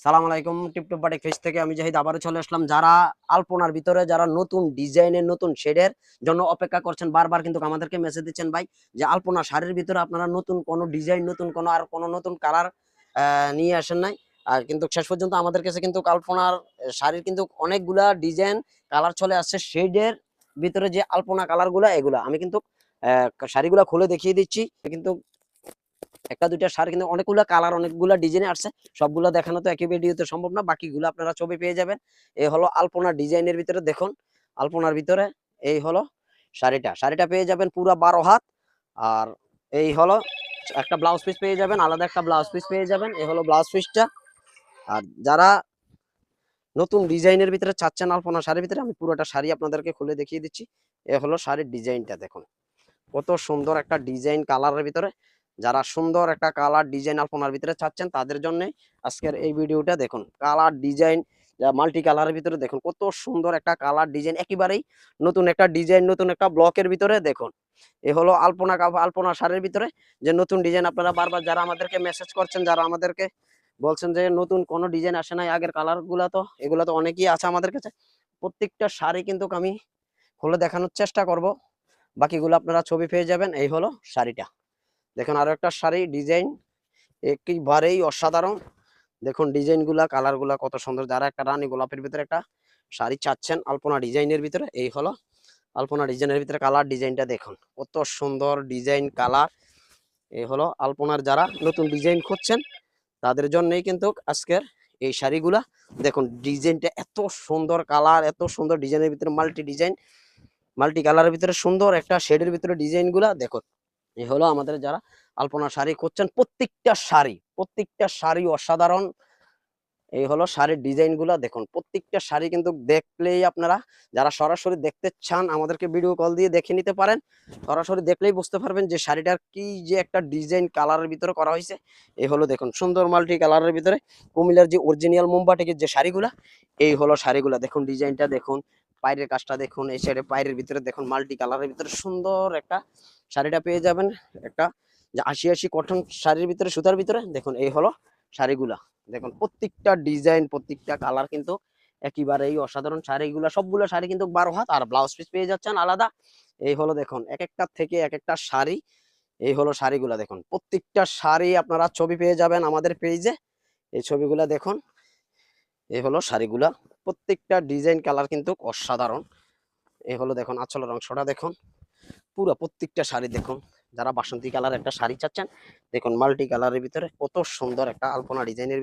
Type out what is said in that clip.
সালাম আলাইকুম। Tiptop batik face থেকে আমি জাহিদ আবারও চলে আসলাম। যারা আলপনার ভিতরে যারা নতুন ডিজাইনের নতুন শেডের জন্য অপেক্ষা করছেন, বারবার কিন্তু আমাদেরকে মেসেজ দিচ্ছেন ভাই যে আলপনা শাড়ির ভিতরে আপনারা নতুন কোনো ডিজাইন, নতুন কোনো আর কোনো নতুন কালার নিয়ে আসেন নাই। আর কিন্তু শেষ পর্যন্ত আমাদের কাছে কিন্তু আলপনার শাড়ির কিন্তু অনেকগুলা ডিজাইন কালার চলে আসছে। শেডের ভিতরে যে আলপনা কালার গুলা এগুলা আমি কিন্তু শাড়িগুলা খুলে দেখিয়ে দিচ্ছি। কিন্তু একটা দুইটা শাড়ি কিন্তু অনেকগুলা কালার অনেকগুলা ডিজাইনে আসছে, সবগুলা দেখানো তো একই ভিডিওতে সম্ভব না, বাকিগুলো আপনারা ছবি পেয়ে যাবেন। এই হলো আলপনা ডিজাইনের ভিতরে, দেখুন আলপনার ভিতরে এই হলো শাড়িটা পেয়ে যাবেন পুরো 12 হাত। আর এই হলো একটা ব্লাউজ পিস পেয়ে যাবেন, আলাদা একটা ব্লাউজ পিস পেয়ে যাবেন। এই হলো ব্লাউজ পিসটা। আর যারা নতুন ডিজাইনের ভিতরে চাচ্ছেন আলপনা শাড়ির ভিতরে, আমি পুরোটা শাড়ি আপনাদেরকে খুলে দেখিয়ে দিচ্ছি। এই হলো শাড়ির ডিজাইনটা, দেখুন কত সুন্দর একটা ডিজাইন কালারের ভিতরে। যারা সুন্দর একটা কালার ডিজাইন আলপনার ভিতরে চাচ্ছেন তাদের জন্য আজকের এই ভিডিওটা। দেখুন কালার ডিজাইন মাল্টি কালারের ভিতরে, দেখুন কত সুন্দর একটা কালার ডিজাইন, একেবারেই নতুন একটা ডিজাইন, নতুন একটা ব্লকের ভিতরে। দেখুন এ হলো আলপনা শাড়ির ভিতরে যে নতুন ডিজাইন। আপনারা বারবার যারা আমাদেরকে মেসেজ করছেন, যারা আমাদেরকে বলছেন যে নতুন কোনো ডিজাইন আসে নাই, আগের কালার গুলা তো এগুলা তো অনেকই আছে আমাদের কাছে। প্রত্যেকটা শাড়ি কিন্তু আমি খুলে দেখানোর চেষ্টা করব, বাকিগুলো আপনারা ছবি পেয়ে যাবেন। এই হলো শাড়িটা, দেখুন আরো একটা শাড়ি ডিজাইন একেবারেই অসাধারণ। দেখুন ডিজাইন গুলা কালার গুলা কত সুন্দর। যারা একটা রানী গোলাপের ভিতরে একটা শাড়ি চাচ্ছেন আলপনা ডিজাইনের ভিতরে, এই হলো আলপনা ডিজাইনের ভিতরে কালার ডিজাইনটা। দেখুন কত সুন্দর ডিজাইন কালার। এই হলো আলপনার যারা নতুন ডিজাইন খুঁজছেন তাদের জন্যই কিন্তু আজকের এই শাড়িগুলা। দেখুন ডিজাইনটা এত সুন্দর, কালার এত সুন্দর, ডিজাইনের ভিতরে মাল্টি ডিজাইন, মাল্টি কালারের ভিতরে সুন্দর একটা শেডের ভিতরে ডিজাইন গুলা। দেখুন এই হলো আমাদের যারা আলপনা শাড়ি করছেন, প্রত্যেকটা শাড়ি অসাধারণ। এই হলো শাড়ির ডিজাইন গুলা। দেখুন প্রত্যেকটা শাড়ি কিন্তু দেখলেই আপনারা যারা সরাসরি দেখতে চান আমাদেরকে ভিডিও কল দিয়ে দেখে নিতে পারেন। সরাসরি দেখলেই বুঝতে পারবেন যে শাড়িটার কি যে একটা ডিজাইন কালারের ভিতরে করা হয়েছে। এই হলো দেখুন সুন্দর মাল্টি কালারের ভিতরে কুমিল্লার যে অরিজিনাল মোমবাটিকের যে শাড়িগুলা, এই হলো শাড়িগুলা। দেখুন ডিজাইনটা দেখুন, পায়ের কাজটা দেখুন, এই সাইডে পায়ের ভিতরে দেখুন মাল্টি কালারের ভিতরে সুন্দর একটা শাড়িটা পেয়ে যাবেন। একটা যে ৮০ কটন শাড়ির ভিতরে, সুতার ভিতরে। দেখুন এই হলো শাড়িগুলা। দেখুন প্রত্যেকটা ডিজাইন, প্রত্যেকটা কালার কিন্তু একেবারেই অসাধারণ। শাড়িগুলা সবগুলো শাড়ি কিন্তু 12 হাত, আর ব্লাউজ পিস পেয়ে যাচ্ছেন আলাদা। এই হলো দেখুন এক একটা থেকে এক একটা শাড়ি। এই হলো শাড়িগুলা। দেখুন প্রত্যেকটা শাড়ি আপনারা ছবি পেয়ে যাবেন আমাদের পেজে। এই ছবিগুলা দেখুন। এই হলো শাড়িগুলা, প্রত্যেকটা ডিজাইন কালার কিন্তু অসাধারণ। এই হলো দেখুন আঁচলের অংশটা দেখুন, পুরো প্রত্যেকটা শাড়ি দেখুন। যারা বাসন্তী কালার একটা শাড়ি চাচ্ছেন, দেখুন মাল্টি কালারের ভিতরে কত সুন্দর একটা আলপনা ডিজাইনের